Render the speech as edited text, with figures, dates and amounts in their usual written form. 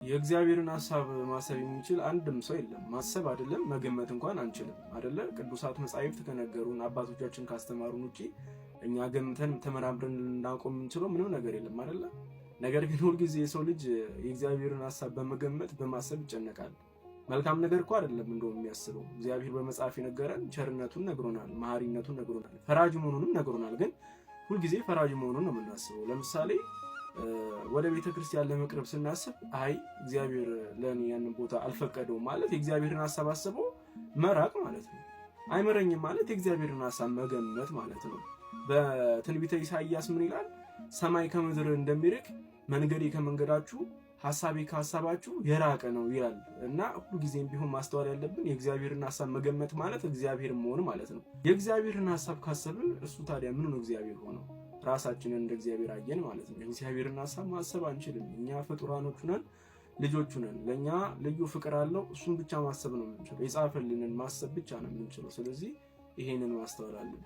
የእግዚአብሔርን ሐሳብ ማሰብ የሚችል አንድም ሰው የለም። ማሰብ አይደለም መገመት እንኳን አንችልም አይደለ? ቅዱሳት መጻሕፍት ከነገሩን አባቶቻችን ካስተማሩን ውጪ እኛ ገምተን ተመራምረን ልናውቀው የምንችለው ምንም ነገር የለም አይደለ? ነገር ግን ሁልጊዜ የሰው ልጅ የእግዚአብሔርን ሐሳብ በመገመት በማሰብ ይጨነቃል። መልካም ነገር እኮ አይደለም እንደውም የሚያስበው። እግዚአብሔር በመጽሐፍ የነገረን ቸርነቱን ነግሮናል፣ መሐሪነቱን ነግሮናል፣ ፈራጅ መሆኑንም ነግሮናል። ግን ሁልጊዜ ፈራጅ መሆኑን ነው የምናስበው። ለምሳሌ ወደ ቤተ ክርስቲያን ለመቅረብ ስናስብ አይ እግዚአብሔር ለኔ ያንን ቦታ አልፈቀደውም ማለት የእግዚአብሔርን ሐሳብ አስበው መራቅ ማለት ነው። አይመረኝም ማለት የእግዚአብሔርን ሐሳብ መገመት ማለት ነው። በትንቢተ ኢሳይያስ ምን ይላል? ሰማይ ከምድር እንደሚርቅ መንገዴ ከመንገዳችሁ ሐሳቤ ከሐሳባችሁ የራቀ ነው ይላል። እና ሁልጊዜም ቢሆን ማስተዋል ያለብን የእግዚአብሔርን ሐሳብ መገመት ማለት እግዚአብሔር መሆን ማለት ነው። የእግዚአብሔርን ሐሳብ ካሰብን እሱ ታዲያ ምን ነው እግዚአብሔር ሆነው? ራሳችንን እንደ እግዚአብሔር አየን ማለት ነው። የእግዚአብሔርን ሐሳብ ማሰብ አንችልም። እኛ ፍጡራኖቹ ነን፣ ልጆቹ ነን። ለኛ ልዩ ፍቅር አለው። እሱን ብቻ ማሰብ ነው የምንችለው። የጻፈልንን ማሰብ ብቻ ነው የምንችለው። ስለዚህ ይሄንን ማስተዋል አለብን።